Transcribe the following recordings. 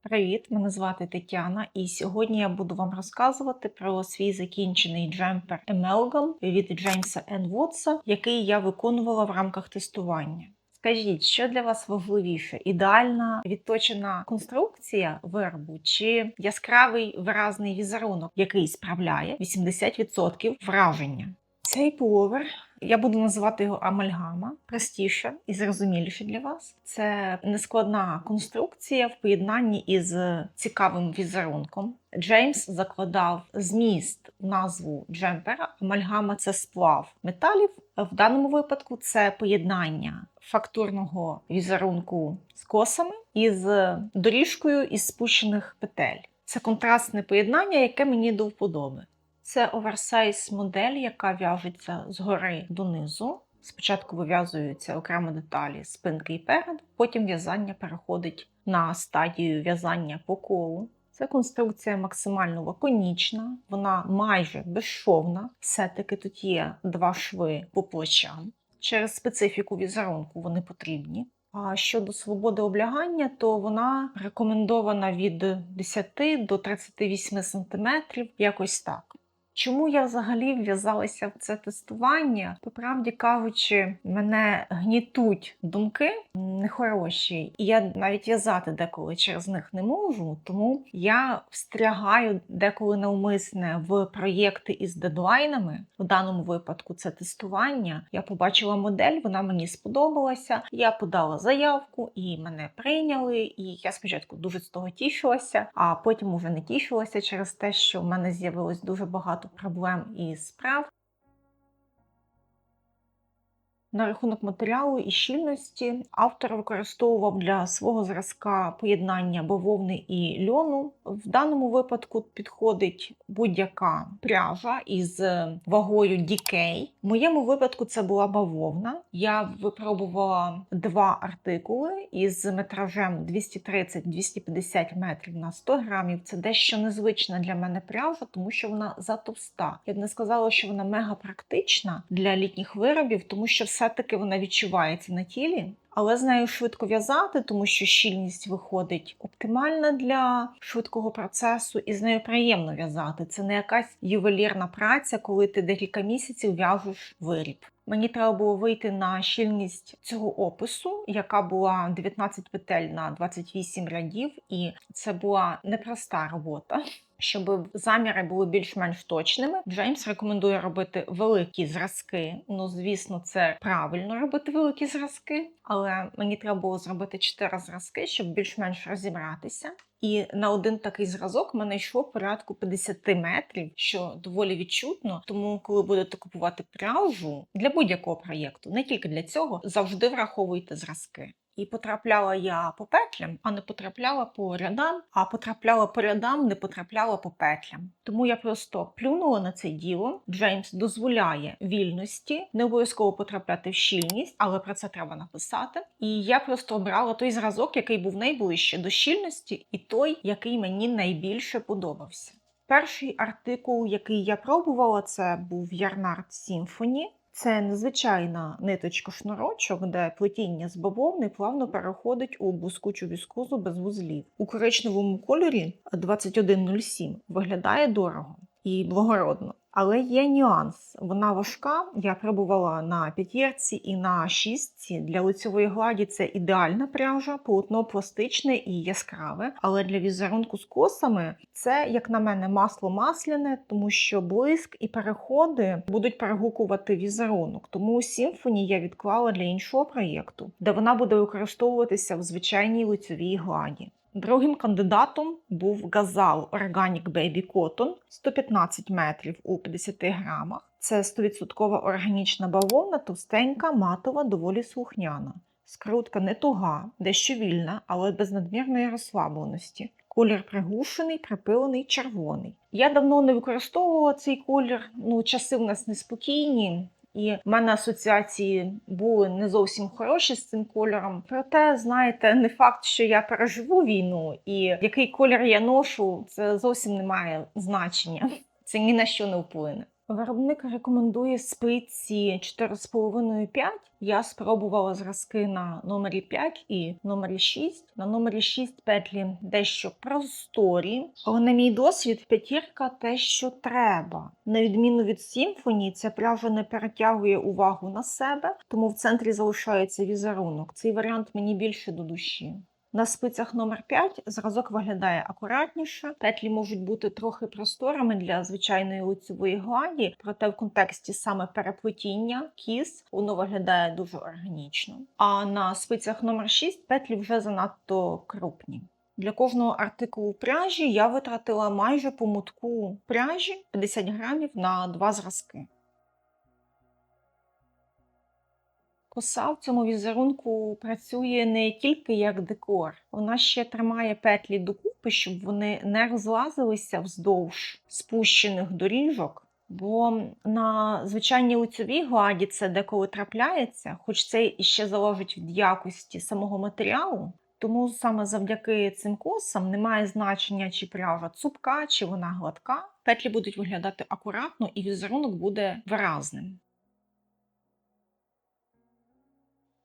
Привіт, мене звати Тетяна, і сьогодні я буду вам розказувати про свій закінчений джемпер Amalgam від Джеймса Н. Вотса, який я виконувала в рамках тестування. Скажіть, що для вас важливіше? Ідеальна відточена конструкція виробу чи яскравий виразний візерунок, який справляє 80% враження? Цей пуловер, я буду називати його амальгама, простіше і зрозуміліше для вас. Це нескладна конструкція в поєднанні із цікавим візерунком. Джеймс закладав зміст в назву джемпера. Амальгама – це сплав металів. В даному випадку це поєднання фактурного візерунку з косами із доріжкою із спущених петель. Це контрастне поєднання, яке мені до вподоби. Це оверсайз модель, яка в'яжеться згори донизу. Спочатку вив'язуються окремо деталі спинки і перед, потім в'язання переходить на стадію в'язання по колу. Ця конструкція максимально лаконічна, вона майже безшовна. Все-таки тут є два шви по плечам. Через специфіку візерунку вони потрібні. А щодо свободи облягання, то вона рекомендована від 10 до 38 см, якось так. Чому я взагалі вв'язалася в це тестування? По правді кажучи, мене гнітуть думки нехороші, і я навіть в'язати деколи через них не можу, тому я встрягаю деколи навмисне в проєкти із дедлайнами. В даному випадку це тестування. Я побачила модель, вона мені сподобалася, я подала заявку і мене прийняли, і я спочатку дуже з того тішилася, а потім уже не тішилася через те, що в мене з'явилось дуже багато проблем і справ. На рахунок матеріалу і щільності автор використовував для свого зразка поєднання бавовни і льону. В даному випадку підходить будь-яка пряжа із вагою DK. В моєму випадку це була бавовна. Я випробувала два артикули із метражем 230-250 метрів на 100 грамів. Це дещо незвична для мене пряжа, тому що вона затовста. Я б не сказала, що вона мега практична для літніх виробів, тому що все-таки вона відчувається на тілі, але з нею швидко в'язати, тому що щільність виходить оптимальна для швидкого процесу, і з нею приємно в'язати. Це не якась ювелірна праця, коли ти декілька місяців в'яжеш виріб. Мені треба було вийти на щільність цього опису, яка була 19 петель на 28 рядів, і це була непроста робота. Щоб заміри були більш-менш точними, Джеймс рекомендує робити великі зразки. Ну, звісно, це правильно робити великі зразки, але мені треба було зробити 4 зразки, щоб більш-менш розібратися. І на один такий зразок в мене йшло порядку 50 метрів, що доволі відчутно. Тому, коли будете купувати пряжу для будь-якого проєкту, не тільки для цього, завжди враховуйте зразки. І потрапляла я по петлям, а не потрапляла по рядам, а потрапляла по рядам, не потрапляла по петлям. Тому я просто плюнула на це діло. Джеймс дозволяє вільності, не обов'язково потрапляти в щільність, але про це треба написати. І я просто обрала той зразок, який був найближче до щільності, і той, який мені найбільше подобався. Перший артикул, який я пробувала, це був Yarnart Symphony. Це незвичайна ниточка-шнурочок, де плетіння з бавовни плавно переходить у блискучу віскозу без вузлів. У коричневому кольорі 2107 виглядає дорого і благородно. Але є нюанс. Вона важка, я пробувала на 5 і на 6. Для лицьової гладі це ідеальна пряжа, полотно пластичне і яскраве. Але для візерунку з косами це, як на мене, масло масляне, тому що блиск і переходи будуть перегукувати візерунок. Тому Symphony я відклала для іншого проєкту, де вона буде використовуватися в звичайній лицьовій гладі. Другим кандидатом був Gazal Organic Baby Cotton 115 метрів у 50 грамах. Це 100% органічна бавовна, товстенька, матова, доволі слухняна. Скрутка не туга, дещо вільна, але без надмірної розслабленості. Колір приглушений, припилений, червоний. Я давно не використовувала цей колір, часи в нас неспокійні. І в мене асоціації були не зовсім хороші з цим кольором. Проте, знаєте, не факт, що я переживу війну, і який колір я ношу, це зовсім не має значення. Це ні на що не вплине. Виробник рекомендує спиці 4,5-5. Я спробувала зразки на номері 5 і номері 6. На номері 6 петлі дещо просторі, але на мій досвід п'ятірка те, що треба. На відміну від Symphony, ця пряжа не перетягує увагу на себе, тому в центрі залишається візерунок. Цей варіант мені більше до душі. На спицях номер 5 зразок виглядає акуратніше, петлі можуть бути трохи просторими для звичайної лицевої гладі, проте в контексті саме переплетіння, кіз, воно виглядає дуже органічно. А на спицях номер 6 петлі вже занадто крупні. Для кожного артикулу пряжі я витратила майже по мотку пряжі 50 грамів на 2 зразки. Коса в цьому візерунку працює не тільки як декор, вона ще тримає петлі докупи, щоб вони не розлазилися вздовж спущених доріжок, бо на звичайній лицевій гладі це деколи трапляється, хоч це іще залежить від якості самого матеріалу. Тому саме завдяки цим косам немає значення, чи пряжа цупка, чи вона гладка. Петлі будуть виглядати акуратно і візерунок буде виразним.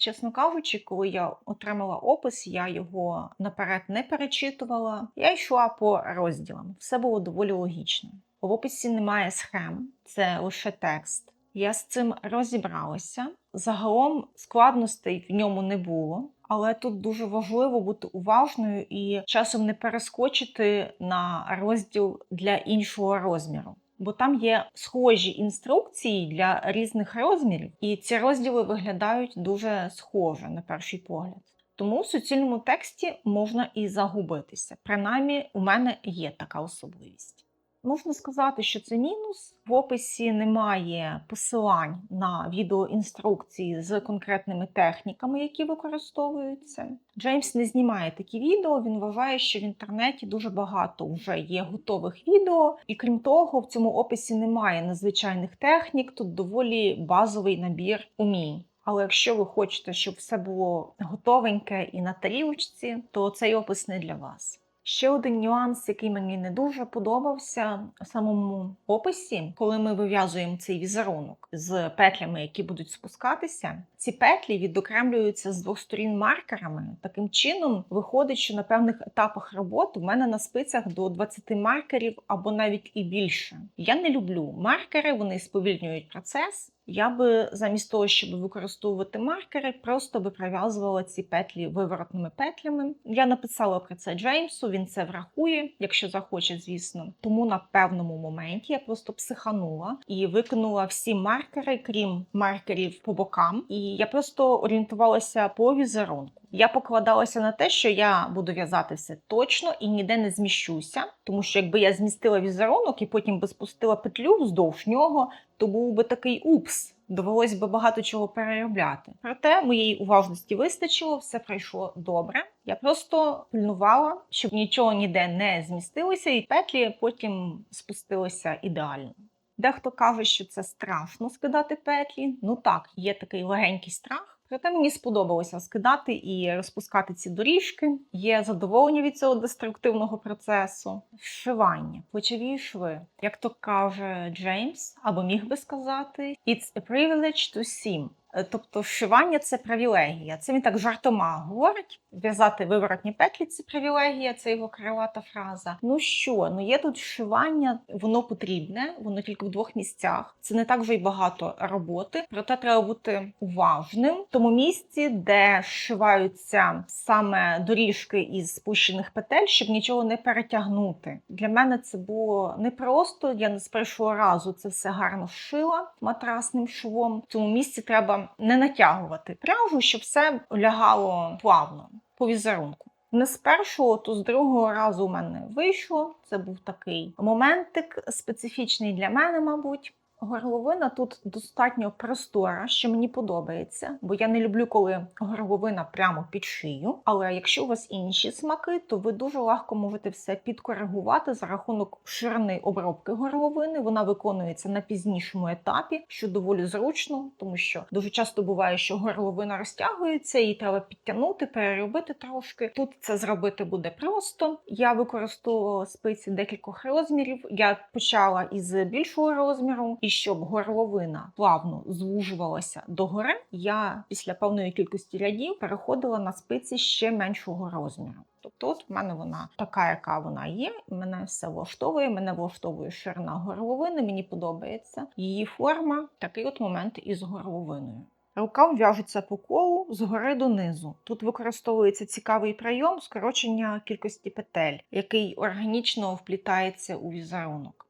Чесно кажучи, коли я отримала опис, я його наперед не перечитувала. Я йшла по розділам. Все було доволі логічно. В описі немає схем, це лише текст. Я з цим розібралася. Загалом складностей в ньому не було, але тут дуже важливо бути уважною і часом не перескочити на розділ для іншого розміру. Бо там є схожі інструкції для різних розмірів, і ці розділи виглядають дуже схоже на перший погляд. Тому в суцільному тексті можна і загубитися. Принаймні, у мене є така особливість. Можна сказати, що це мінус. В описі немає посилань на відеоінструкції з конкретними техніками, які використовуються. Джеймс не знімає такі відео, він вважає, що в інтернеті дуже багато вже є готових відео. І крім того, в цьому описі немає надзвичайних технік, тут доволі базовий набір умінь. Але якщо ви хочете, щоб все було готовеньке і на тарілочці, то цей опис не для вас. Ще один нюанс, який мені не дуже подобався в самому описі, коли ми вив'язуємо цей візерунок з петлями, які будуть спускатися, ці петлі відокремлюються з двох сторін маркерами. Таким чином, виходить, що на певних етапах роботи в мене на спицях до 20 маркерів або навіть і більше. Я не люблю маркери, вони сповільнюють процес. Я би замість того, щоб використовувати маркери, просто би прив'язувала ці петлі виворотними петлями. Я написала про це Джеймсу, він це врахує, якщо захоче, звісно. Тому на певному моменті я просто психанула і викинула всі маркери, крім маркерів по бокам. І я просто орієнтувалася по візерунку. Я покладалася на те, що я буду в'язати все точно і ніде не зміщуся, тому що якби я змістила візерунок і потім би спустила петлю вздовж нього, то був би такий упс. Довелось би багато чого переробляти. Проте моєї уважності вистачило, все пройшло добре. Я просто пильнувала, щоб нічого ніде не змістилося, і петлі потім спустилися ідеально. Дехто каже, що це страшно скидати петлі. Ну так, є такий легенький страх. Проте мені сподобалося скидати і розпускати ці доріжки. Є задоволення від цього деструктивного процесу. Вшивання, плечові шви. Як то каже Джеймс, або міг би сказати, it's a privilege to seam. Тобто вшивання – це привілегія. Це він так жартома говорить. В'язати виворотні петлі – це привілегія, це його крилата фраза. Ну що, є тут вшивання, воно потрібне, воно тільки в двох місцях. Це не так вже й багато роботи, проте треба бути уважним. В тому місці, де вшиваються саме доріжки із спущених петель, щоб нічого не перетягнути. Для мене це було непросто, я не з першого разу це все гарно вшила матрасним швом. В цьому місці треба не натягувати пряжу, щоб все лягало плавно по візерунку. Не з першого, то з другого разу у мене вийшло. Це був такий моментик специфічний для мене, мабуть. Горловина тут достатньо простора, що мені подобається, бо я не люблю, коли горловина прямо під шию. Але якщо у вас інші смаки, то ви дуже легко можете все підкоригувати за рахунок ширини обробки горловини. Вона виконується на пізнішому етапі, що доволі зручно, тому що дуже часто буває, що горловина розтягується, її треба підтягнути, переробити трошки. Тут це зробити буде просто. Я використовувала спиці декількох розмірів. Я почала із більшого розміру і і щоб горловина плавно звужувалася догори, я після певної кількості рядів переходила на спиці ще меншого розміру. Тобто от в мене вона така, яка вона є, мене все влаштовує, мене влаштовує ширина горловини, мені подобається її форма, такий от момент із горловиною. Рукав в'яжеться по колу згори донизу. Тут використовується цікавий прийом скорочення кількості петель, який органічно вплітається у візерунок.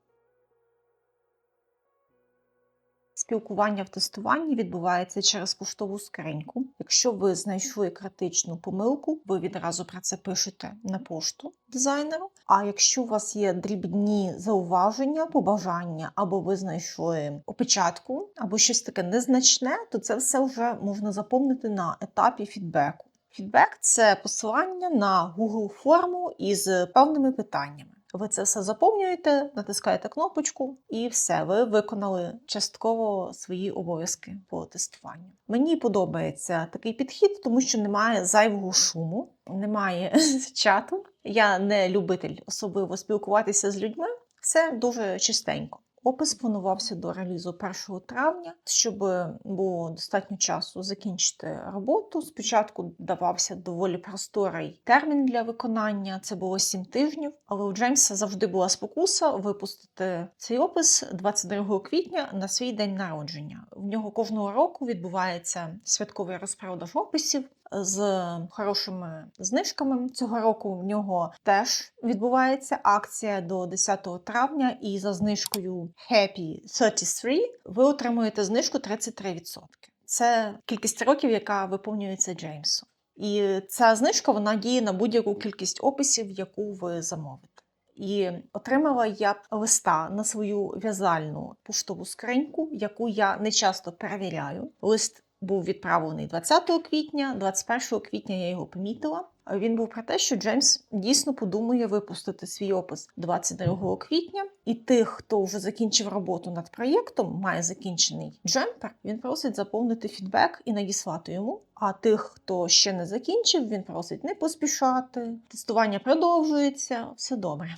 Спілкування в тестуванні відбувається через поштову скриньку. Якщо ви знайшли критичну помилку, ви відразу про це пишете на пошту дизайнеру. А якщо у вас є дрібні зауваження, побажання, або ви знайшли опечатку, або щось таке незначне, то це все вже можна заповнити на етапі фідбеку. Фідбек – це посилання на Google форму із певними питаннями. Ви це все заповнюєте, натискаєте кнопочку і все, ви виконали частково свої обов'язки по тестуванню. Мені подобається такий підхід, тому що немає зайвого шуму, немає чату. Я не любитель особливо спілкуватися з людьми, все дуже чистенько. Опис планувався до релізу 1 травня, щоб було достатньо часу закінчити роботу. Спочатку давався доволі просторий термін для виконання, це було 7 тижнів, але у Джеймса завжди була спокуса випустити цей опис 22 квітня на свій день народження. В нього кожного року відбувається святковий розпродаж описів з хорошими знижками. Цього року в нього теж відбувається акція до 10 травня, і за знижкою Happy 33 ви отримуєте знижку 33%. Це кількість років, яка виповнюється Джеймсу. І ця знижка, вона діє на будь-яку кількість описів, яку ви замовите. І отримала я листа на свою в'язальну поштову скриньку, яку я не часто перевіряю. Лист був відправлений 20 квітня, 21 квітня я його помітила. Він був про те, що Джеймс дійсно подумує випустити свій опис 22 квітня. І тих, хто вже закінчив роботу над проєктом, має закінчений джемпер, він просить заповнити фідбек і надіслати йому. А тих, хто ще не закінчив, він просить не поспішати. Тестування продовжується, все добре.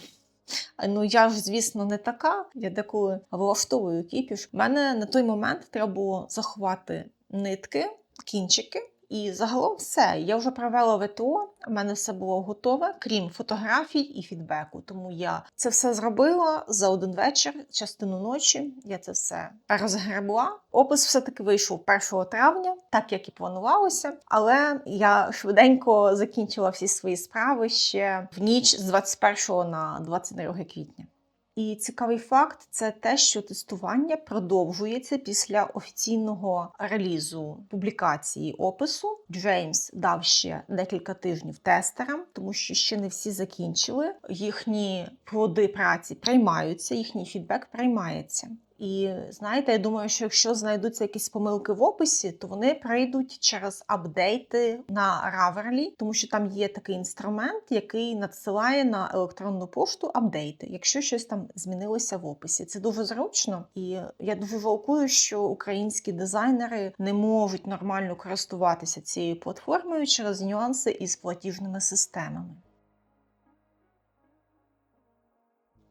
Ну, я ж, звісно, не така. Я деколи влаштовую кіпіш. У мене на той момент треба було заховати нитки, кінчики. І загалом все. Я вже провела ВТО, у мене все було готове, крім фотографій і фідбеку. Тому я це все зробила за один вечір, частину ночі. Я це все розгребла. Опис все-таки вийшов 1 травня, так як і планувалося. Але я швиденько закінчила всі свої справи ще в ніч з 21 на 22 квітня. І цікавий факт – це те, що тестування продовжується після офіційного релізу публікації опису. Джеймс дав ще декілька тижнів тестерам, тому що ще не всі закінчили. Їхні плоди праці приймаються, їхній фідбек приймається. І знаєте, я думаю, що якщо знайдуться якісь помилки в описі, то вони прийдуть через апдейти на Ravelry, тому що там є такий інструмент, який надсилає на електронну пошту апдейти, якщо щось там змінилося в описі. Це дуже зручно, і я дуже жалкую, що українські дизайнери не можуть нормально користуватися цією платформою через нюанси із платіжними системами.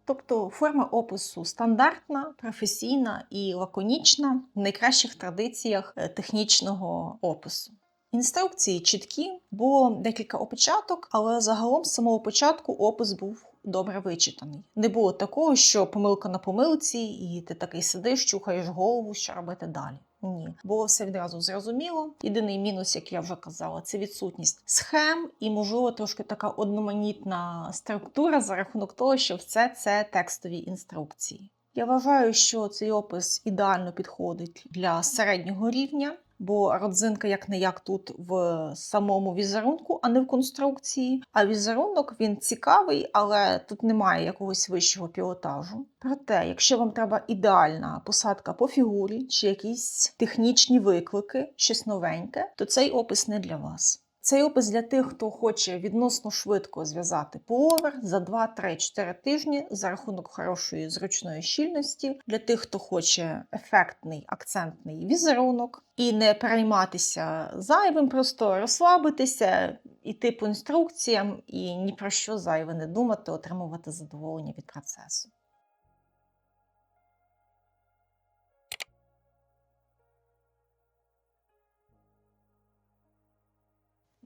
Тобто форма опису стандартна, професійна і лаконічна в найкращих традиціях технічного опису. Інструкції чіткі, було декілька опечаток, але загалом з самого початку опис був добре вичитаний. Не було такого, що помилка на помилці, і ти такий сидиш, чухаєш голову, що робити далі. Ні, було все відразу зрозуміло. Єдиний мінус, як я вже казала, це відсутність схем і, можливо, трошки така одноманітна структура за рахунок того, що все це текстові інструкції. Я вважаю, що цей опис ідеально підходить для середнього рівня, бо родзинка як-не-як тут в самому візерунку, а не в конструкції. А візерунок, він цікавий, але тут немає якогось вищого пілотажу. Проте, якщо вам треба ідеальна посадка по фігурі чи якісь технічні виклики, щось новеньке, то цей опис не для вас. Цей опис для тих, хто хоче відносно швидко зв'язати пуловер за 2, 3, 4 тижні за рахунок хорошої зручної щільності, для тих, хто хоче ефектний акцентний візерунок і не перейматися зайвим, просто розслабитися, іти по інструкціям і ні про що зайве не думати, отримувати задоволення від процесу.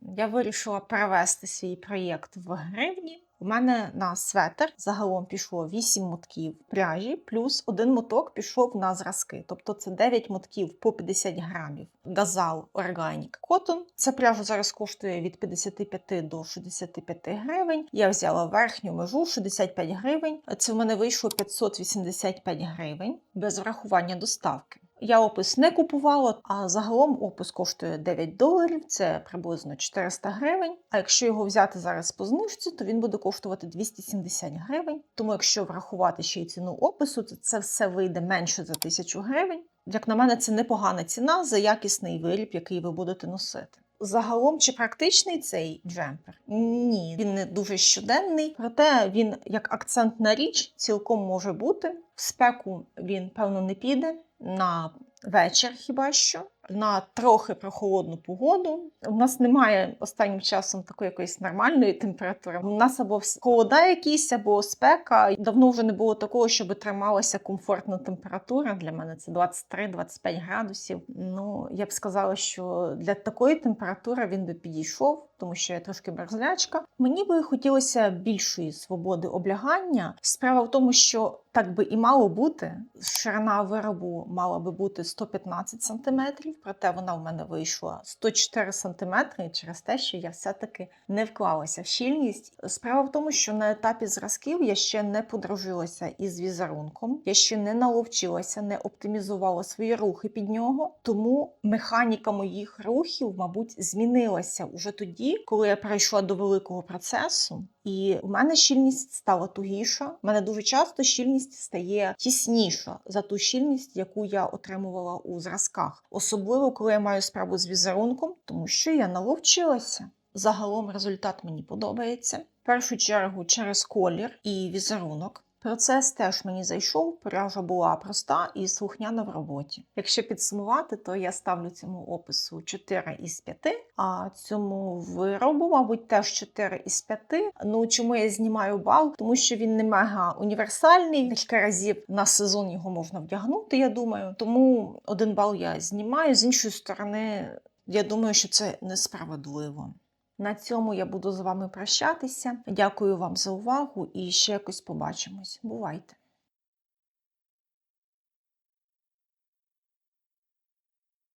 Я вирішила перевести свій проєкт в гривні. У мене на светр загалом пішло 8 мотків пряжі, плюс 1 моток пішов на зразки. Тобто це 9 мотків по 50 грамів. Gazal Organic Cotton. Ця пряжа зараз коштує від 55 до 65 гривень. Я взяла верхню межу 65 гривень. Це в мене вийшло 585 гривень без врахування доставки. Я опис не купувала, а загалом опис коштує $9, це приблизно 400 гривень. А якщо його взяти зараз по знижці, то він буде коштувати 270 гривень. Тому якщо врахувати ще й ціну опису, то це все вийде менше за 1000 гривень. Як на мене, це непогана ціна за якісний виріб, який ви будете носити. Загалом, чи практичний цей джемпер? Ні, він не дуже щоденний, проте він як акцентна річ цілком може бути. В спеку він, певно, не піде, на вечір хіба що, на трохи прохолодну погоду. У нас немає останнім часом такої якоїсь нормальної температури. У нас або холода якісь, або спека. Давно вже не було такого, щоб трималася комфортна температура. Для мене це 23-25 градусів. Ну, я б сказала, що для такої температури він би підійшов, тому що я трошки мерзлячка. Мені би хотілося більшої свободи облягання. Справа в тому, що так би і мало бути. Ширина виробу мала би бути 115 см, проте вона в мене вийшла 104 см через те, що я все-таки не вклалася в щільність. Справа в тому, що на етапі зразків я ще не подружилася із візерунком, я ще не наловчилася, не оптимізувала свої рухи під нього, тому механіка моїх рухів, мабуть, змінилася уже тоді, коли я перейшла до великого процесу. І у мене щільність стала тугіша. У мене дуже часто щільність стає тісніша за ту щільність, яку я отримувала у зразках. Особливо, коли я маю справу з візерунком, тому що я наловчилася. Загалом результат мені подобається. В першу чергу через колір і візерунок. Процес теж мені зайшов, пряжа була проста і слухняна в роботі. Якщо підсумувати, то я ставлю цьому опису 4 із 5, а цьому виробу, мабуть, теж 4 із 5. Ну, чому я знімаю бал? Тому що він не мега універсальний, кілька разів на сезон його можна вдягнути, я думаю. Тому 1 бал я знімаю, з іншої сторони, я думаю, що це несправедливо. На цьому я буду з вами прощатися. Дякую вам за увагу і ще якось побачимось. Бувайте!